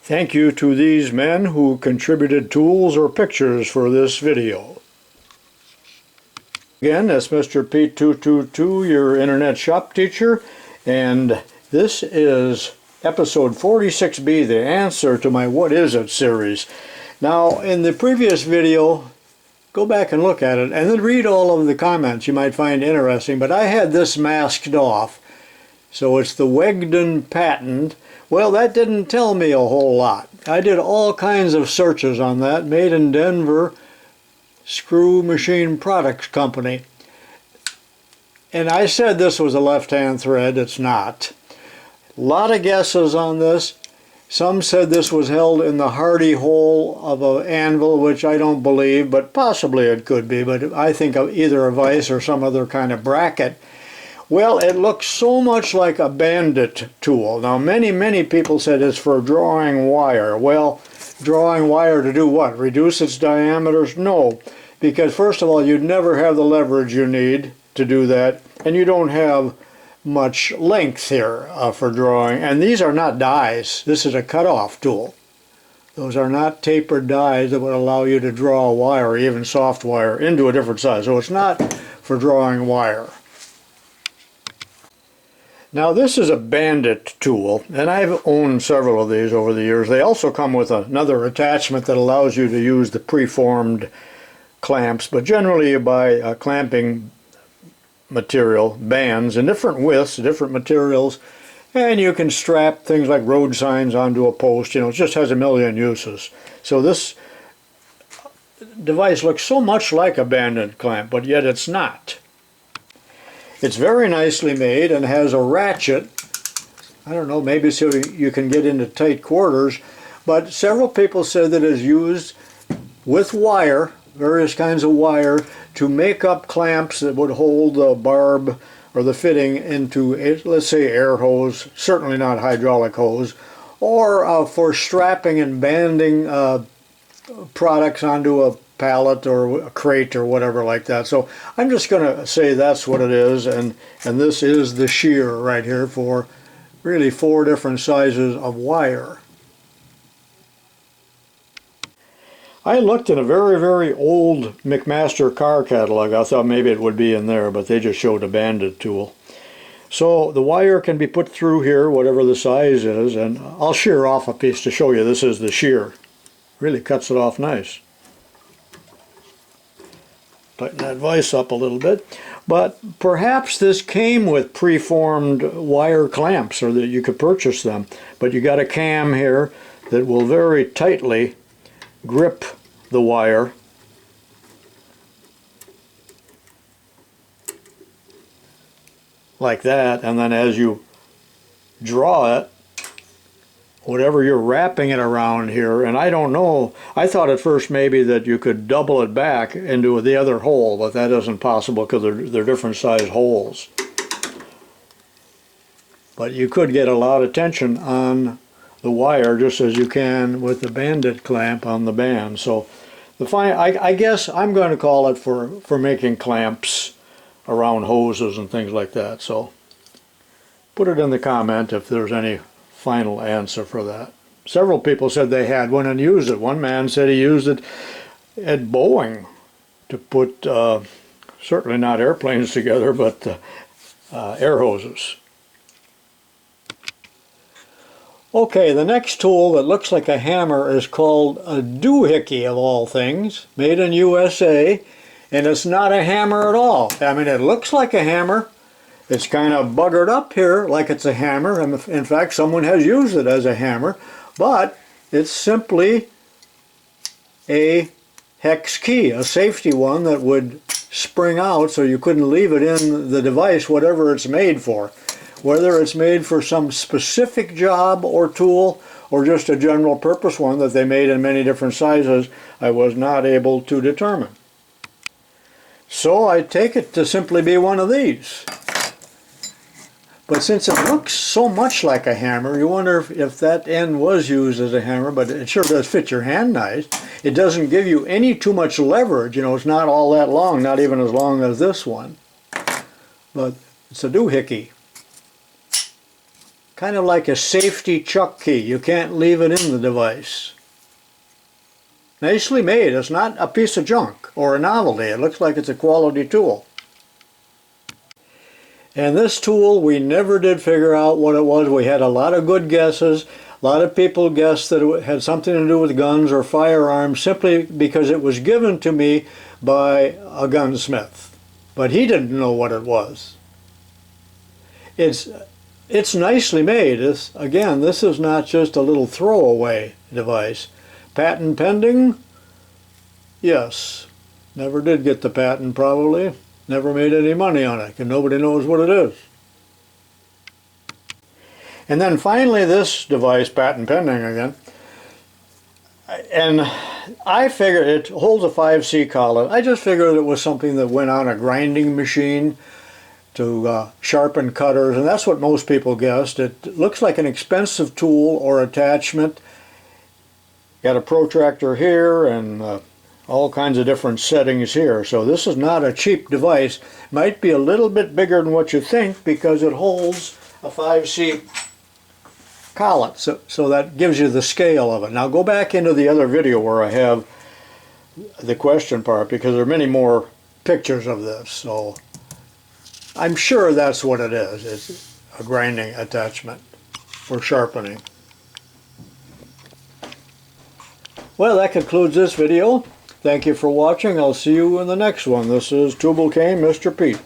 Thank you to these men who contributed tools or pictures for this video. Again, that's mrpete222, your internet shop teacher, and this is episode 46B, the answer to my What Is It series. Now, in the previous video, go back and look at it, and then read all of the comments you might find interesting, but I had this masked off. So it's the Wegdon patent. Well, that didn't tell me a whole lot. I did all kinds of searches on that, made in Denver, Screw Machine Products Company. And I said this was a left-hand thread. It's not. A lot of guesses on this. Some said this was held in the hardy hole of an anvil, which I don't believe, but possibly it could be. But I think of either a vise or some other kind of bracket. Well, it looks so much like a bandit tool. Now, many people said it's for drawing wire. Well, drawing wire to do what? Reduce its diameters? No, because first of all, you'd never have the leverage you need to do that, and you don't have much length here for drawing. And these are not dies. This is a cutoff tool. Those are not tapered dies that would allow you to draw wire, even soft wire, into a different size. So it's not for drawing wire. Now, this is a bandit tool, and I've owned several of these over the years. They also come with another attachment that allows you to use the preformed clamps, but generally you buy clamping material, bands in different widths, different materials, and you can strap things like road signs onto a post. You know, it just has a million uses. So this device looks so much like a bandit clamp, but yet it's not. It's very nicely made and has a ratchet. I don't know, maybe so you can get into tight quarters, but several people said that it's used with wire, various kinds of wire, to make up clamps that would hold the barb or the fitting into, let's say, air hose, certainly not hydraulic hose, or for strapping and banding products onto a pallet or a crate or whatever like that. So I'm just going to say that's what it is, and this is the shear right here for really 4 different sizes of wire. I looked in a very old McMaster car catalog. I thought maybe it would be in there, but they just showed a bandit tool. So the wire can be put through here, whatever the size is, and I'll shear off a piece to show you this is the shear. Really cuts it off nice. Tighten that vise up a little bit, but perhaps this came with preformed wire clamps, or that you could purchase them, but you got a cam here that will very tightly grip the wire like that, and then as you draw it, whatever you're wrapping it around here, and I don't know, I thought at first maybe that you could double it back into the other hole, but that isn't possible because they're different size holes. But you could get a lot of tension on the wire just as you can with the bandit clamp on the band. So I guess I'm going to call it for making clamps around hoses and things like that. So put it in the comment if there's any final answer for that. Several people said they had one and used it. One man said he used it at Boeing to put certainly not airplanes together, but air hoses. Okay, the next tool that looks like a hammer is called a doohickey, of all things, made in USA, and it's not a hammer at all. I mean, it looks like a hammer. It's kind of buggered up here like it's a hammer, and in fact someone has used it as a hammer, but it's simply a hex key, a safety one that would spring out so you couldn't leave it in the device, whatever it's made for. Whether it's made for some specific job or tool or just a general purpose one that they made in many different sizes, I was not able to determine. So I take it to simply be one of these. But since it looks so much like a hammer, you wonder if that end was used as a hammer, but it sure does fit your hand nice. It doesn't give you any too much leverage. You know, it's not all that long, not even as long as this one. But it's a doohickey. kind of like a safety chuck key. You can't leave it in the device. Nicely made. It's not a piece of junk or a novelty. It looks like it's a quality tool. And this tool, we never did figure out what it was. We had a lot of good guesses. A lot of people guessed that it had something to do with guns or firearms simply because it was given to me by a gunsmith. But he didn't know what it was. It's nicely made. Again, this is not just a little throwaway device. Patent pending? Yes. Never did get the patent probably. Never made any money on it because nobody knows what it is. And then finally this device, patent pending again, and I figured it holds a 5C collet. I just figured it was something that went on a grinding machine to sharpen cutters, and that's what most people guessed. It looks like an expensive tool or attachment. Got a protractor here and all kinds of different settings here. So this is not a cheap device. Might be a little bit bigger than what you think because it holds a 5C collet. So that gives you the scale of it. Now go back into the other video where I have the question part because there are many more pictures of this. So I'm sure that's what it is. It's a grinding attachment for sharpening. Well, that concludes this video. Thank you for watching. I'll see you in the next one. This is Tubalcain, Mr. Pete.